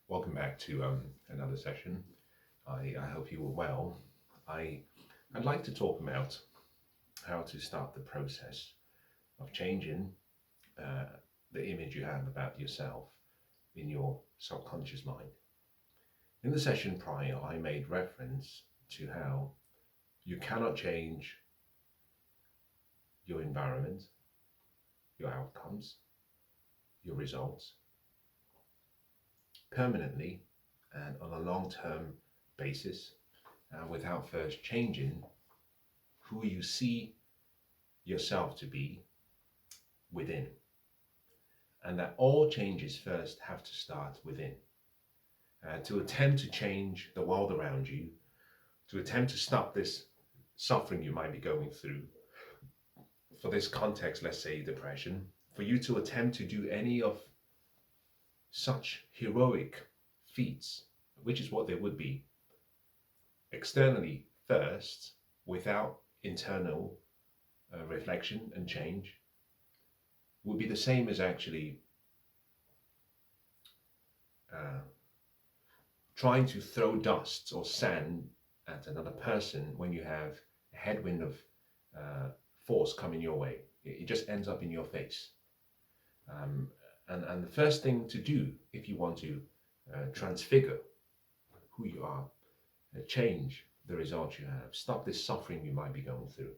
Welcome back to another session. I hope you were well. I'd like to talk about how to start the process of changing uh, the image you have about yourself in your subconscious mind. In the session prior, I made reference to how you cannot change your environment, your outcomes, your results permanently and on a long-term basis without first changing who you see yourself to be within. And that all changes first have to start within. To attempt to change the world around you, to attempt to stop this suffering you might be going through, for this context, let's say depression, for you to attempt to do any of such heroic feats, which is what they would be, externally first, without internal reflection and change, would be the same as actually trying to throw dust or sand at another person when you have a headwind of force coming your way. It just ends up in your face. And the first thing to do if you want to transfigure who you are, change the results you have, stop this suffering you might be going through,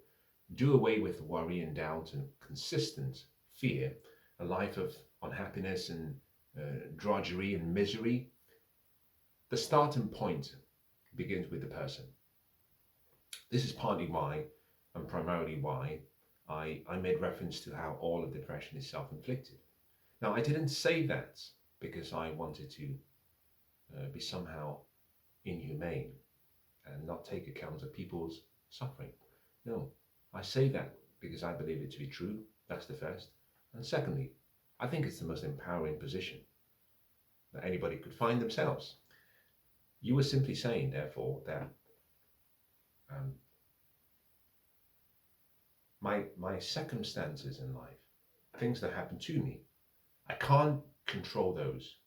do away with worry and doubt and consistent fear, a life of unhappiness and drudgery and misery, the starting point begins with the person. This is partly why, and primarily why, I made reference to how all of depression is self-inflicted. Now, I didn't say that because I wanted to be somehow inhumane and not take account of people's suffering. No, I say that because I believe it to be true. That's the first. And secondly, I think it's the most empowering position that anybody could find themselves. You were simply saying, therefore, that my circumstances in life, things that happen to me, I can't control those,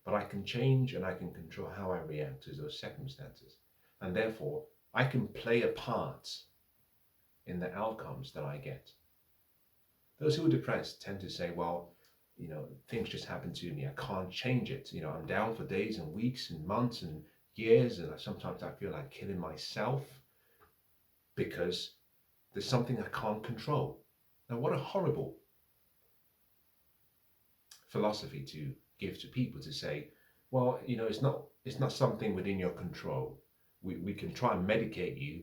but I can change and I can control how I react to those circumstances. And therefore, I can play a part in the outcomes that I get. Those who are depressed tend to say, well, things just happen to me. I can't change it. I'm down for days and weeks and months and years, and sometimes I feel like killing myself because there's something I can't control. Now, what a horrible philosophy to give to people, to say, well, it's not something within your control. We can try and medicate you,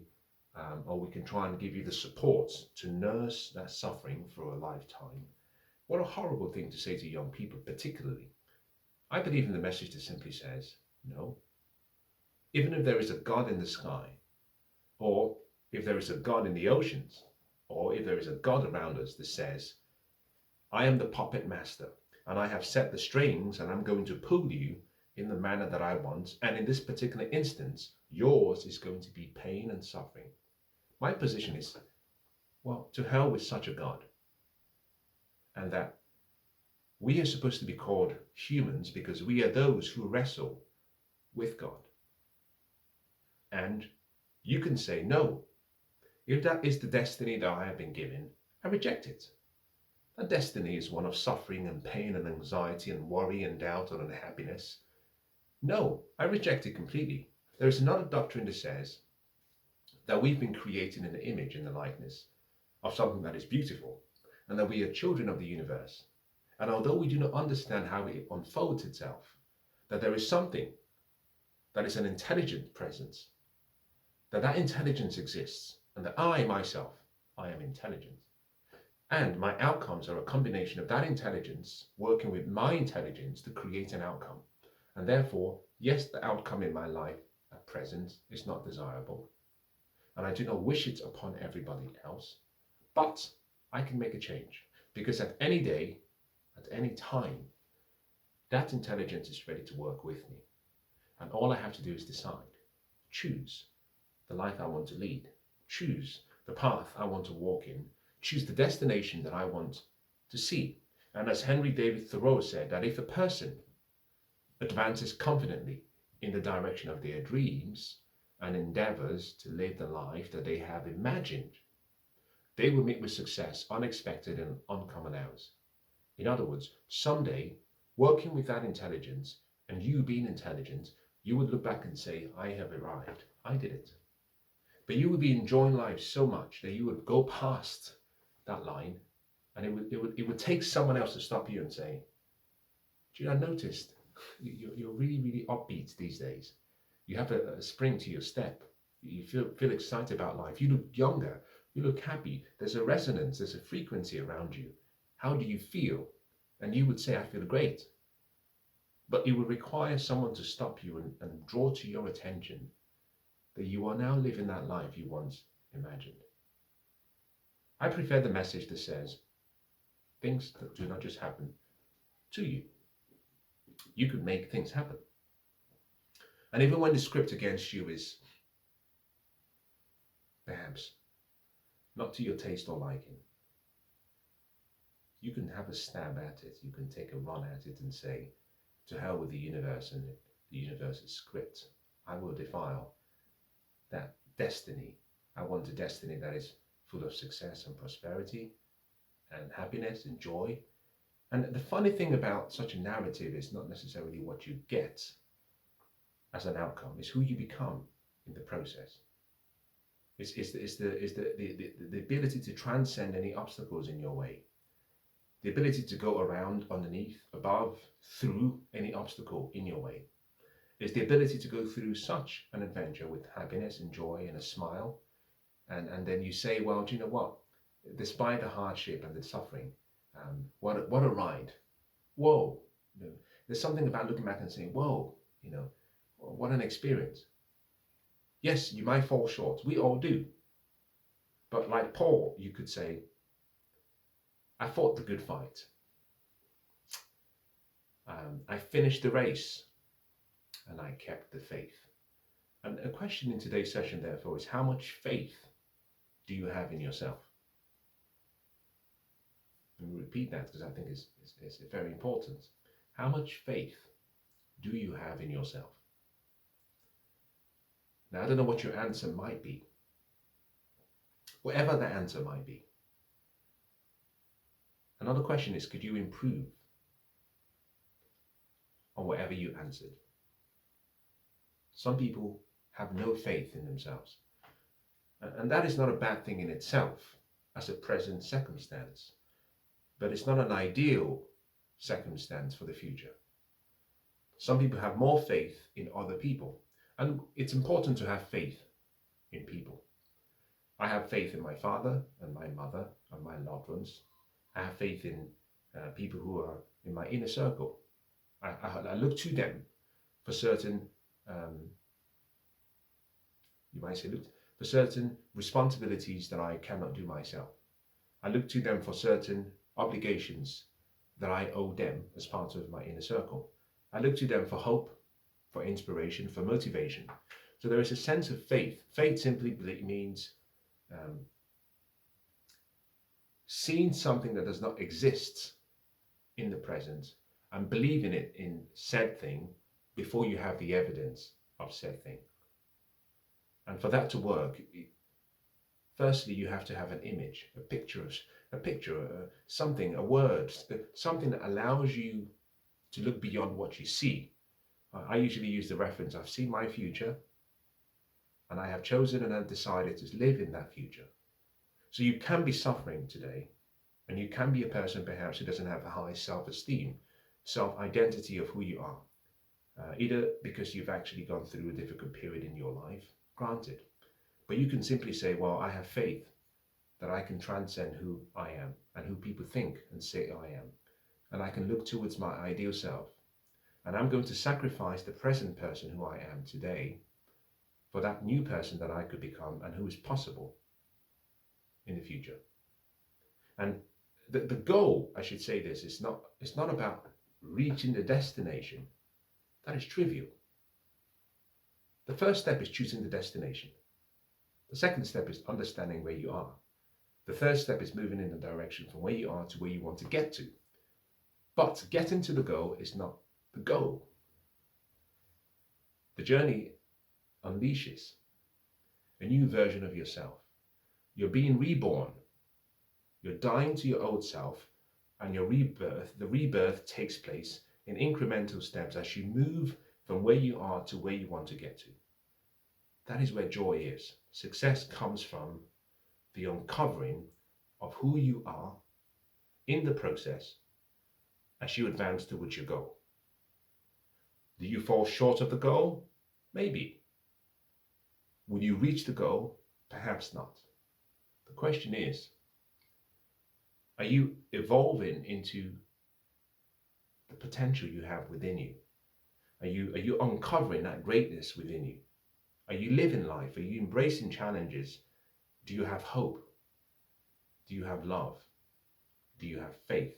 or we can try and give you the support to nurse that suffering for a lifetime. What a horrible thing to say to young people, particularly. I believe in the message that simply says, no, even if there is a God in the sky, or if there is a God in the oceans, or if there is a God around us that says, I am the puppet master, and I have set the strings, and I'm going to pull you in the manner that I want, and in this particular instance, yours is going to be pain and suffering. My position is, well, to hell with such a God. And that we are supposed to be called humans because we are those who wrestle with God. And you can say, no, if that is the destiny that I have been given, I reject it. That destiny is one of suffering and pain and anxiety and worry and doubt and unhappiness. No, I reject it completely. There is another doctrine that says that we've been created in the image and the likeness of something that is beautiful, and that we are children of the universe. And although we do not understand how it unfolds itself, that there is something that is an intelligent presence, that intelligence exists, and that I myself, I am intelligent. And my outcomes are a combination of that intelligence working with my intelligence to create an outcome. And therefore, yes, the outcome in my life at present is not desirable. And I do not wish it upon everybody else. But I can make a change, because at any day, at any time, that intelligence is ready to work with me. And all I have to do is decide, choose the life I want to lead, choose the path I want to walk in, choose the destination that I want to see. And as Henry David Thoreau said, that if a person, a advances confidently in the direction of their dreams and endeavors to live the life that they have imagined, they will meet with success unexpected and uncommon hours. In other words, someday, working with that intelligence and you being intelligent, you would look back and say, I have arrived. I did it. But you would be enjoying life so much that you would go past that line, and it would take someone else to stop you and say, do you know, I noticed you're really, really upbeat these days. You have a spring to your step. You feel excited about life. You look younger. You look happy. There's a resonance. There's a frequency around you. How do you feel? And you would say, I feel great. But it would require someone to stop you and draw to your attention that you are now living that life you once imagined. I prefer the message that says, things that do not just happen to you. You could make things happen. And even when the script against you is perhaps not to your taste or liking, you can have a stab at it. You can take a run at it and say, to hell with the universe and the universe's script. I will defile that destiny. I want a destiny that is full of success and prosperity and happiness and joy. And the funny thing about such a narrative is not necessarily what you get as an outcome, it's who you become in the process. It's the ability to transcend any obstacles in your way, the ability to go around, underneath, above, through any obstacle in your way. It's the ability to go through such an adventure with happiness and joy and a smile. And then you say, well, do you know what? Despite the hardship and the suffering, what a ride. Whoa. You know, there's something about looking back and saying, whoa, what an experience. Yes, you might fall short. We all do. But like Paul, you could say, I fought the good fight. I finished the race and I kept the faith. And a question in today's session, therefore, is how much faith do you have in yourself? And repeat that because I think it's very important. How much faith do you have in yourself? Now, I don't know what your answer might be. Whatever the answer might be. Another question is, could you improve on whatever you answered? Some people have no faith in themselves. And that is not a bad thing in itself as a present circumstance. But it's not an ideal circumstance for the future. Some people have more faith in other people. And it's important to have faith in people. I have faith in my father and my mother and my loved ones. I have faith in people who are in my inner circle. I look to them for certain, you might say, for certain responsibilities that I cannot do myself. I look to them for certain obligations that I owe them as part of my inner circle. I look to them for hope, for inspiration, for motivation. So there is a sense of faith. Faith simply means seeing something that does not exist in the present and believing it in said thing before you have the evidence of said thing. And for that to work, firstly, you have to have an image, a picture, something, a word, something that allows you to look beyond what you see. I usually use the reference, I've seen my future and I have chosen and have decided to live in that future. So you can be suffering today and you can be a person perhaps who doesn't have a high self-esteem, self-identity of who you are. Either because you've actually gone through a difficult period in your life, granted. But you can simply say, well, I have faith that I can transcend who I am and who people think and say I am. And I can look towards my ideal self. And I'm going to sacrifice the present person who I am today for that new person that I could become and who is possible in the future. And the goal, I should say this, it's not about reaching the destination. That is trivial. The first step is choosing the destination. The second step is understanding where you are. The third step is moving in the direction from where you are to where you want to get to. But getting to the goal is not the goal. The journey unleashes a new version of yourself. You're being reborn. You're dying to your old self, and the rebirth takes place in incremental steps as you move from where you are to where you want to get to. That is where joy is. Success comes from the uncovering of who you are in the process as you advance towards your goal. Do you fall short of the goal? Maybe. Will you reach the goal? Perhaps not. The question is, are you evolving into the potential you have within you? Are you uncovering that greatness within you? Are you living life? Are you embracing challenges? Do you have hope? Do you have love? Do you have faith?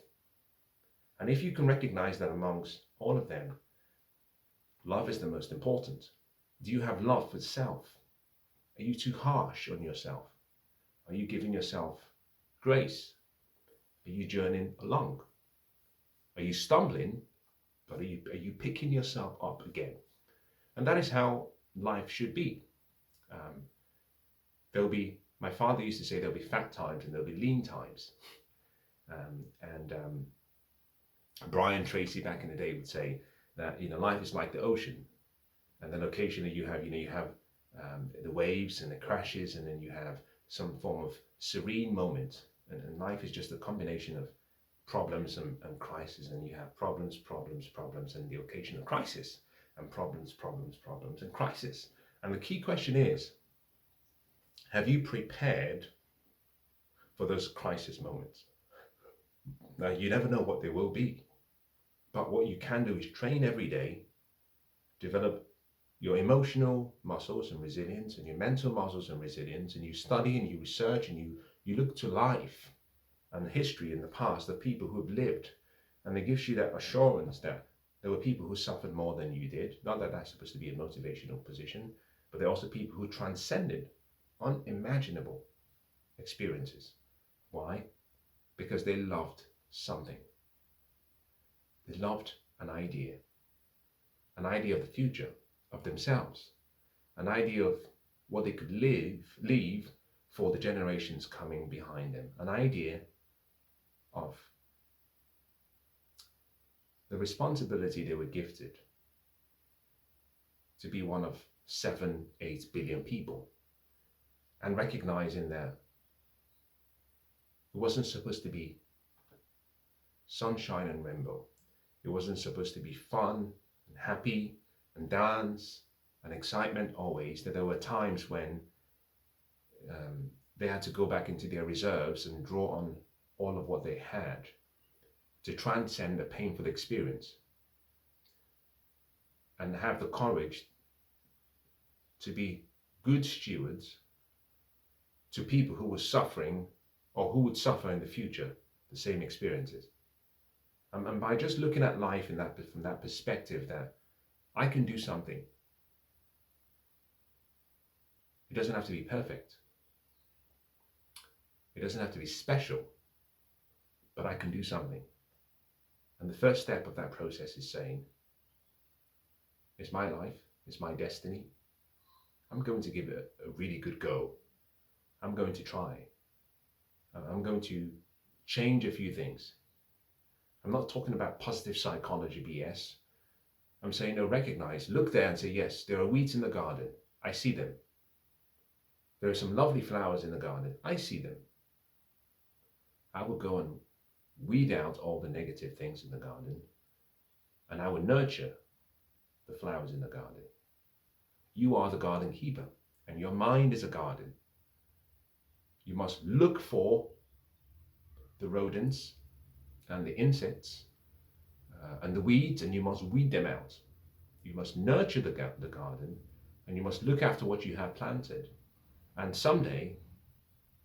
And if you can recognize that amongst all of them, love is the most important. Do you have love for self? Are you too harsh on yourself? Are you giving yourself grace? Are you journeying along? Are you stumbling? But are you picking yourself up again? And that is how life should be. My father used to say there'll be fat times and there'll be lean times. Brian Tracy back in the day would say that life is like the ocean, and then occasionally you have the waves and the crashes, and then you have some form of serene moment, and life is just a combination of problems and crisis, and you have problems, and the occasional crisis, and problems, and crisis. And the key question is, have you prepared for those crisis moments? Now, you never know what they will be, but what you can do is train every day, develop your emotional muscles and resilience, and your mental muscles and resilience, and you study and you research and you look to life and history in the past of people who have lived, and it gives you that assurance that there were people who suffered more than you did. Not that that's supposed to be a motivational position, but there are also people who transcended unimaginable experiences. Why? Because they loved something. They loved an idea of the future, of themselves, an idea of what they could leave for the generations coming behind them, an idea of the responsibility they were gifted to be one of 7-8 billion people, and recognizing that it wasn't supposed to be sunshine and rainbow. It wasn't supposed to be fun and happy and dance and excitement always, that there were times when they had to go back into their reserves and draw on all of what they had to transcend a painful experience and have the courage to be good stewards to people who were suffering or who would suffer in the future the same experiences. And by just looking at life from that perspective, that I can do something. It doesn't have to be perfect. It doesn't have to be special, but I can do something. And the first step of that process is saying, it's my life, it's my destiny. I'm going to give it a really good go. I'm going to try. I'm going to change a few things. I'm not talking about positive psychology BS. I'm saying, no, recognize, look there and say, yes, there are weeds in the garden. I see them. There are some lovely flowers in the garden. I see them. I will go and weed out all the negative things in the garden, and I will nurture the flowers in the garden. You are the garden keeper, and your mind is a garden. You must look for the rodents and the insects and the weeds, and you must weed them out. You must nurture the garden, and you must look after what you have planted. And someday,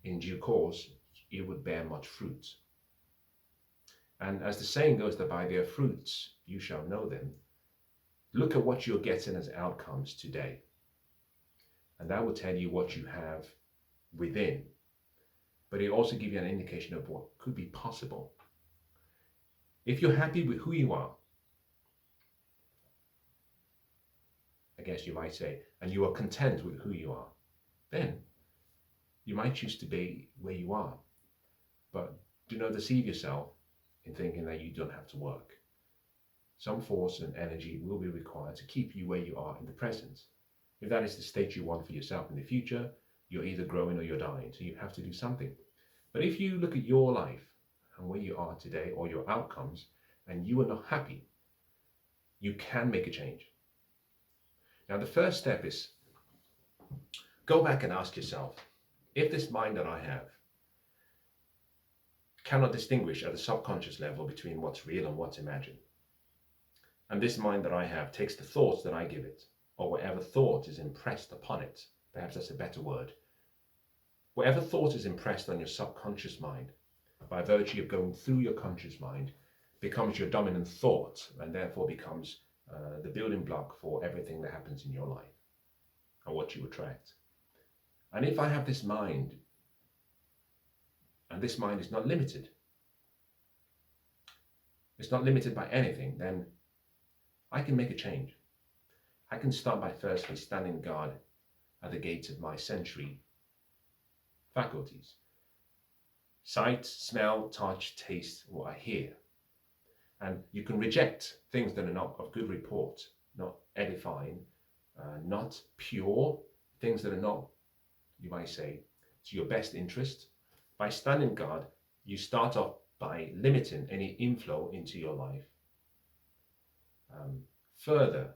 in due course, it would bear much fruit. And as the saying goes, that by their fruits you shall know them. Look at what you're getting as outcomes today. And that will tell you what you have within. But it also gives you an indication of what could be possible. If you're happy with who you are, I guess you might say, and you are content with who you are, then you might choose to be where you are. But do not deceive yourself in thinking that you don't have to work. Some force and energy will be required to keep you where you are in the present. If that is the state you want for yourself in the future, you're either growing or you're dying, so you have to do something. But if you look at your life and where you are today or your outcomes, and you are not happy, you can make a change. Now, the first step is go back and ask yourself, if this mind that I have cannot distinguish at the subconscious level between what's real and what's imagined, and this mind that I have takes the thoughts that I give it, or whatever thought is impressed upon it, perhaps that's a better word, whatever thought is impressed on your subconscious mind, by virtue of going through your conscious mind, becomes your dominant thought, and therefore becomes the building block for everything that happens in your life and what you attract. And if I have this mind, and this mind is not limited, it's not limited by anything, then I can make a change. I can start by firstly standing guard at the gates of my sensory faculties. Sight, smell, touch, taste, what I hear. And you can reject things that are not of good report, not edifying, not pure, things that are not, you might say, to your best interest. By standing guard, you start off by limiting any inflow into your life. Further,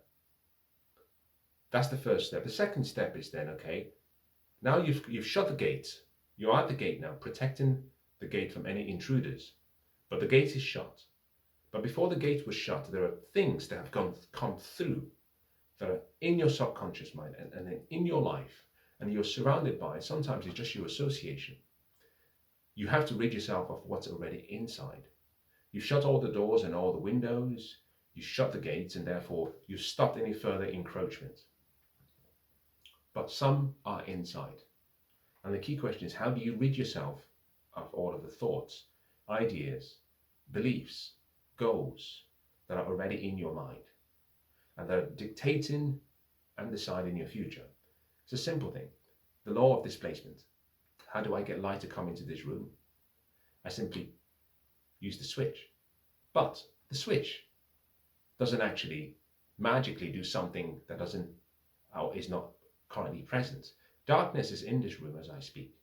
that's the first step. The second step is then, okay, now you've shut the gate. You're at the gate now, protecting the gate from any intruders. But the gate is shut. But before the gate was shut, there are things that have come through that are in your subconscious mind and then in your life, and you're surrounded by. Sometimes it's just your association. You have to rid yourself of what's already inside. You've shut all the doors and all the windows. You shut the gates, and therefore you've stopped any further encroachment. But some are inside. And the key question is, how do you rid yourself of all of the thoughts, ideas, beliefs, goals that are already in your mind and that are dictating and deciding your future? It's a simple thing. The law of displacement. How do I get light to come into this room? I simply use the switch. But the switch doesn't actually magically do something that doesn't or is not currently present. Darkness is in this room as I speak.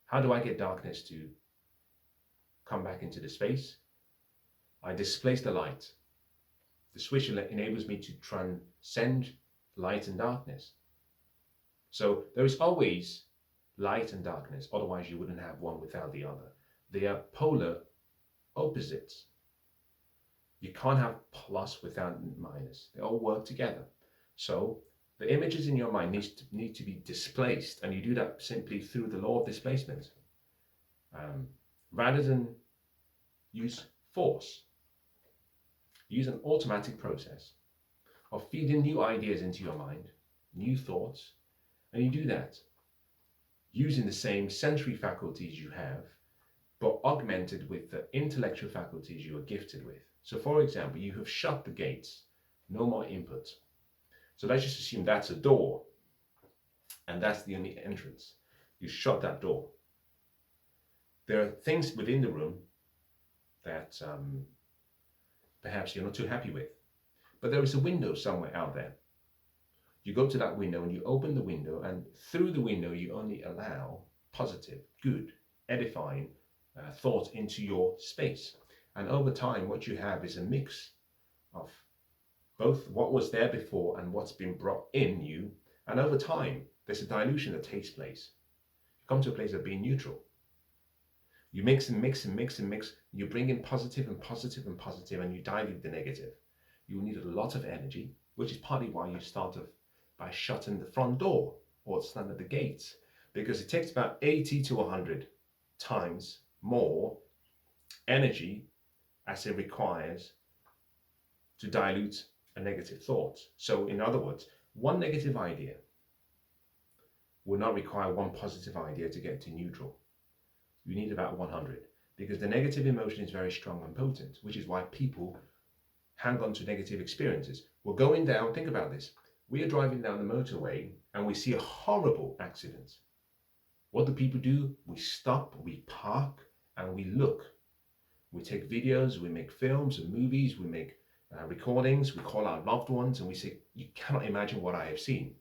How do I get darkness to come back into the space? I displace the light. The switch enables me to transcend light and darkness. So there is always light and darkness, otherwise you wouldn't have one without the other. They are polar opposites. You can't have plus without minus. They all work together. So the images in your mind need to be displaced, and you do that simply through the law of displacement. Rather than use force, use an automatic process of feeding new ideas into your mind, new thoughts, and you do that using the same sensory faculties you have, but augmented with the intellectual faculties you are gifted with. So for example, you have shut the gates, no more input. So let's just assume that's a door, and that's the only entrance. You shut that door. There are things within the room that perhaps you're not too happy with, but there is a window somewhere out there. You go to that window and you open the window, and through the window you only allow positive, good, edifying thought into your space. And over time, what you have is a mix of both what was there before and what's been brought in you. And over time, there's a dilution that takes place. You come to a place of being neutral. You mix and mix and mix and mix. You bring in positive and positive and positive, and you dilute the negative. You need a lot of energy, which is partly why you start off by shutting the front door or stand at the gates, because it takes about 80 to 100 times more energy as it requires to dilute a negative thought. So in other words, one negative idea will not require one positive idea to get to neutral. You need about 100, because the negative emotion is very strong and potent, which is why people hang on to negative experiences. We're going down, think about this. We are driving down the motorway and we see a horrible accident. What do people do? We stop, we park, and we look. We take videos, we make films and movies, we make recordings, we call our loved ones, and we say, you cannot imagine what I have seen.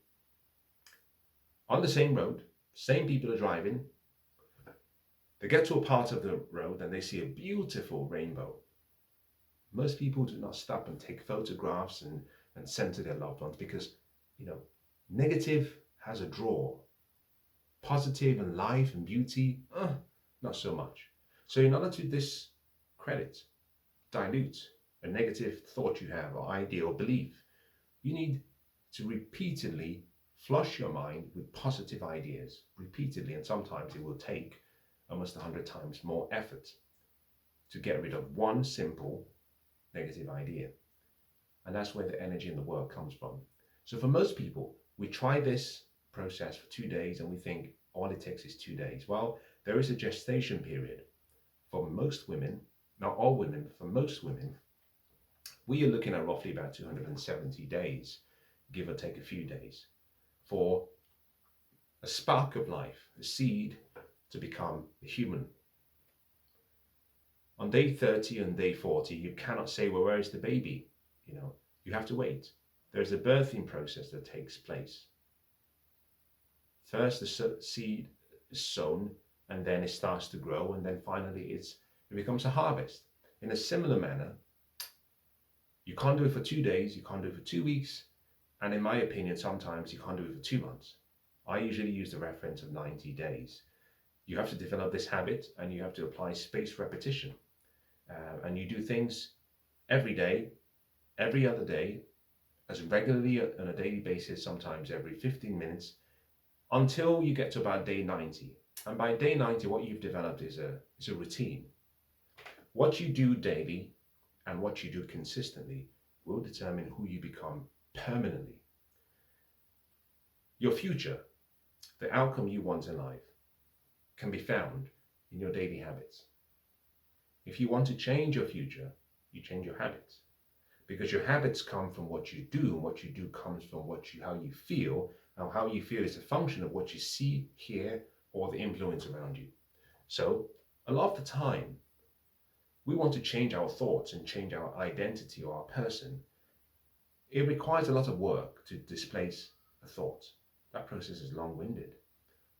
On the same road, same people are driving. They get to a part of the road and they see a beautiful rainbow. Most people do not stop and take photographs and send to their loved ones because, negative has a draw. Positive and life and beauty, not so much. So in order to discredit, dilute a negative thought you have or idea or belief, you need to repeatedly flush your mind with positive ideas, repeatedly, and sometimes it will take almost 100 times more effort to get rid of one simple negative idea. And that's where the energy in the work comes from. So for most people, we try this process for 2 days and we think all it takes is 2 days. Well, there is a gestation period. For most women, not all women, but for most women, we are looking at roughly about 270 days, give or take a few days, for a spark of life, a seed, to become a human. On day 30 and day 40, you cannot say, well, where is the baby? You have to wait. There's a birthing process that takes place. First, the seed is sown, and then it starts to grow, and then finally it becomes a harvest. In a similar manner, you can't do it for 2 days, you can't do it for 2 weeks, and in my opinion, sometimes you can't do it for 2 months. I usually use the reference of 90 days. You have to develop this habit and you have to apply spaced repetition. And you do things every day, every other day, as regularly on a daily basis, sometimes every 15 minutes, until you get to about day 90. And by day 90, what you've developed is a routine. What you do daily and what you do consistently will determine who you become permanently. Your future, the outcome you want in life, can be found in your daily habits. If you want to change your future, you change your habits. Because your habits come from what you do, and what you do comes from how you feel, and how you feel is a function of what you see, hear, or the influence around you. So, a lot of the time, we want to change our thoughts and change our identity or our person. It requires a lot of work to displace a thought. That process is long-winded.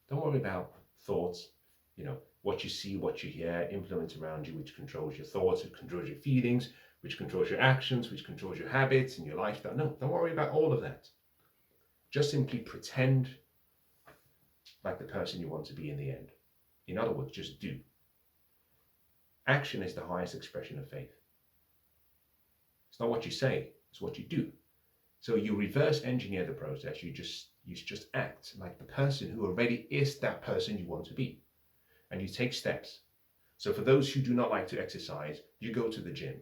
Don't worry about thoughts, what you see, what you hear, influence around you, which controls your thoughts, which controls your feelings, which controls your actions, which controls your habits and your lifestyle. No, don't worry about all of that. Just simply pretend like the person you want to be in the end. In other words, just do. Action is the highest expression of faith. It's not what you say, it's what you do. So you reverse engineer the process. You just act like the person who already is that person you want to be. And you take steps. So for those who do not like to exercise, you go to the gym.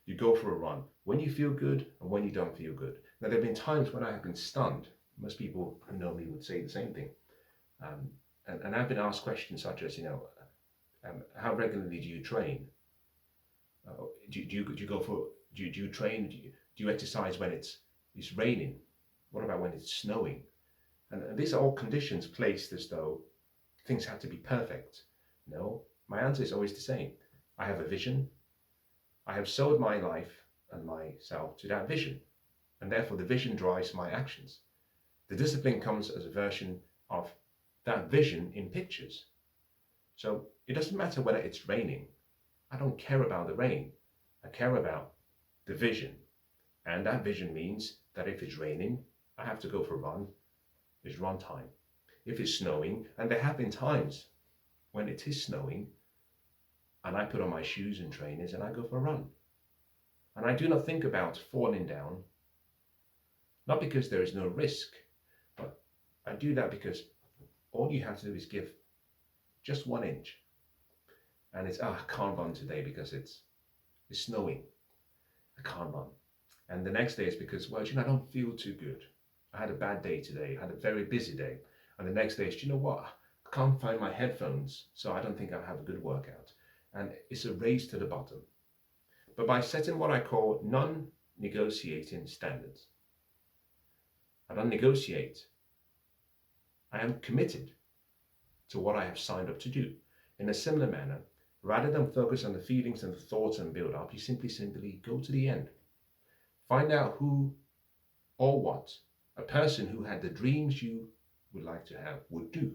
You go for a run when you feel good and when you don't feel good. Now, there have been times when I have been stunned. Most people who know me would say the same thing. And I've been asked questions such as, how regularly do you train? Do you train? Do you exercise when it's raining? What about when it's snowing? And these are all conditions placed as though things have to be perfect. No, my answer is always the same. I have a vision. I have sold my life and myself to that vision. And therefore the vision drives my actions. The discipline comes as a version of that vision in pictures. So it doesn't matter whether it's raining. I don't care about the rain. I care about the vision. And that vision means that if it's raining, I have to go for a run. It's run time. If it's snowing, and there have been times when it is snowing, and I put on my shoes and trainers and I go for a run. And I do not think about falling down, not because there is no risk, but I do that because all you have to do is give just 1 inch. And it's, I can't run today because it's snowing. I can't run. And the next day it's because, well, I don't feel too good. I had a bad day today. I had a very busy day. And the next day is, what? I can't find my headphones, so I don't think I'll have a good workout. And it's a race to the bottom. But by setting what I call negotiating standards. I don't negotiate. I am committed to what I have signed up to do. In a similar manner, rather than focus on the feelings and the thoughts and build up, you simply go to the end. Find out who or what a person who had the dreams you would like to have would do.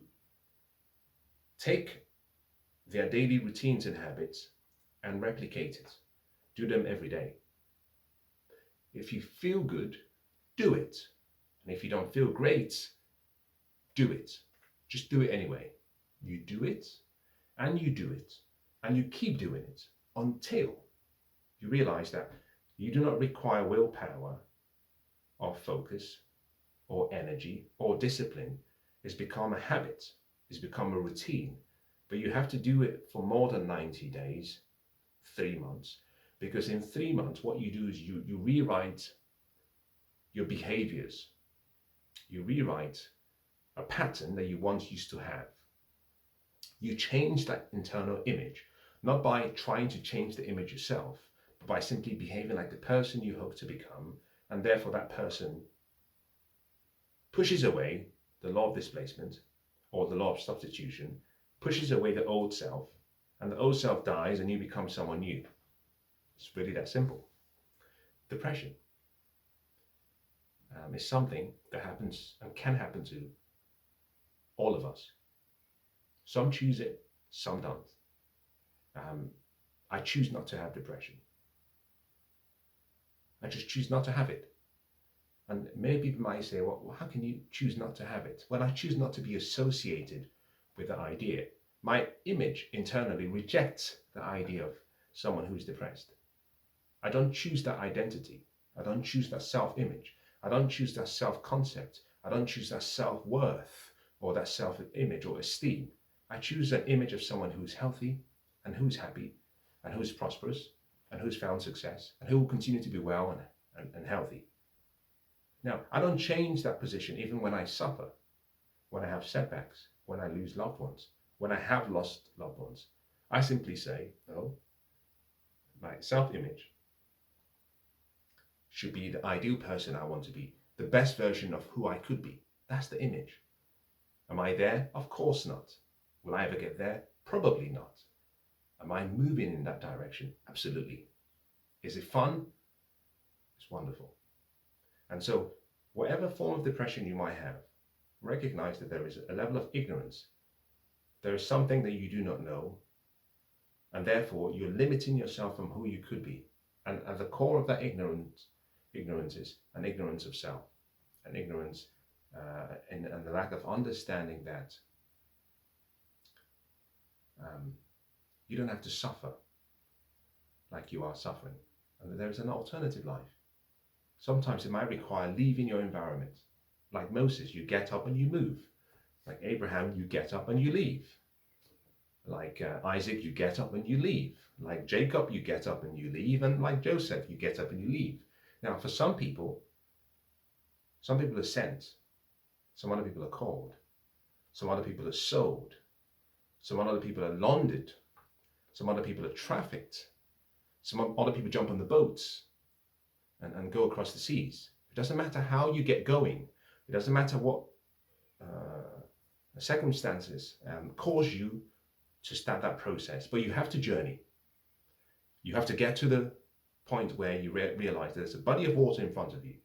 Take their daily routines and habits and replicate it. Do them every day. If you feel good, do it. And if you don't feel great, do it. Just do it anyway. You do it, and you do it, and you keep doing it until you realize that you do not require willpower or focus or energy or discipline. It's become a habit. It's become a routine. But you have to do it for more than 90 days, 3 months. Because in 3 months, what you do is you rewrite your behaviors. You rewrite a pattern that you once used to have. You change that internal image, not by trying to change the image yourself, but by simply behaving like the person you hope to become, and therefore that person pushes away the law of displacement or the law of substitution, pushes away the old self, and the old self dies and you become someone new. It's really that simple. Depression is something that happens and can happen to all of us. Some choose it, some don't. I choose not to have depression. I just choose not to have it. And many people might say, well, how can you choose not to have it? Well, I choose not to be associated with the idea. My image internally rejects the idea of someone who's depressed. I don't choose that identity. I don't choose that self-image. I don't choose that self-concept. I don't choose that self-worth or that self-image or esteem. I choose an image of someone who's healthy and who's happy and who's prosperous and who's found success and who will continue to be well and healthy. Now, I don't change that position even when I suffer, when I have setbacks, when I lose loved ones, when I have lost loved ones. I simply say, no, my self-image should be the ideal person I want to be, the best version of who I could be. That's the image. Am I there? Of course not. Will I ever get there? Probably not. Am I moving in that direction? Absolutely. Is it fun? It's wonderful. And so, whatever form of depression you might have, recognize that there is a level of ignorance. There is something that you do not know, and therefore you're limiting yourself from who you could be. And at the core of that ignorance is an ignorance of self, an ignorance and the lack of understanding that you don't have to suffer like you are suffering, and that there is an alternative life. Sometimes it might require leaving your environment. Like Moses, you get up and you move. Like Abraham, you get up and you leave. Like Isaac, you get up and you leave. Like Jacob, you get up and you leave. And like Joseph, you get up and you leave. Now, for some people are sent. Some other people are called. Some other people are sold. Some other people are laundered. Some other people are trafficked. Some other people jump on the boats and go across the seas. It doesn't matter how you get going. It doesn't matter what circumstances cause you to start that process, but you have to journey. You have to get to the point where you realize there's a body of water in front of you.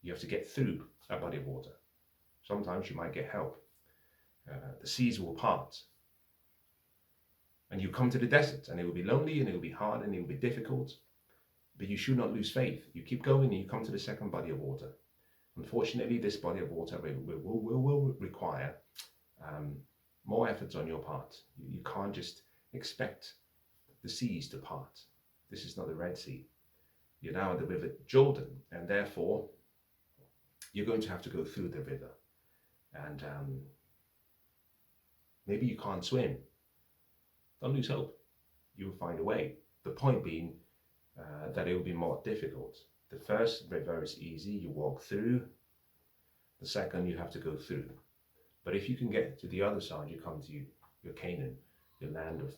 You have to get through that body of water. Sometimes you might get help. The seas will part. And you come to the desert, and it will be lonely, and it will be hard, and it will be difficult. But you should not lose faith. You keep going, and you come to the second body of water. Unfortunately, this body of water will require more efforts on your part. You can't just expect the seas to part. This is not the Red Sea. You're now at the river Jordan, and therefore you're going to have to go through the river. And maybe you can't swim. Don't lose hope. You will find a way. The point being that it will be more difficult. The first river is easy. You walk through. The second, you have to go through. But if you can get to the other side, you come to your Canaan, your land of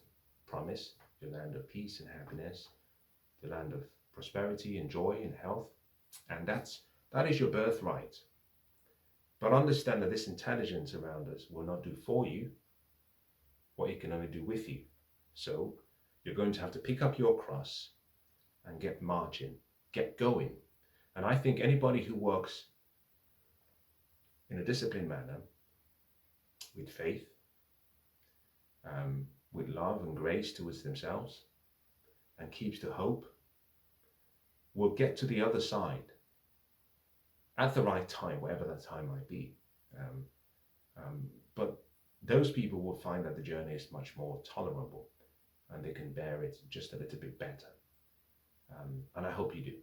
promise, your land of peace and happiness, the land of prosperity and joy and health. And that is your birthright. But understand that this intelligence around us will not do for you what it can only do with you. So you're going to have to pick up your cross and get marching, get going. And I think anybody who works in a disciplined manner, with faith, with love and grace towards themselves, and keeps the hope, will get to the other side at the right time, whatever that time might be. But those people will find that the journey is much more tolerable and they can bear it just a little bit better. And I hope you do.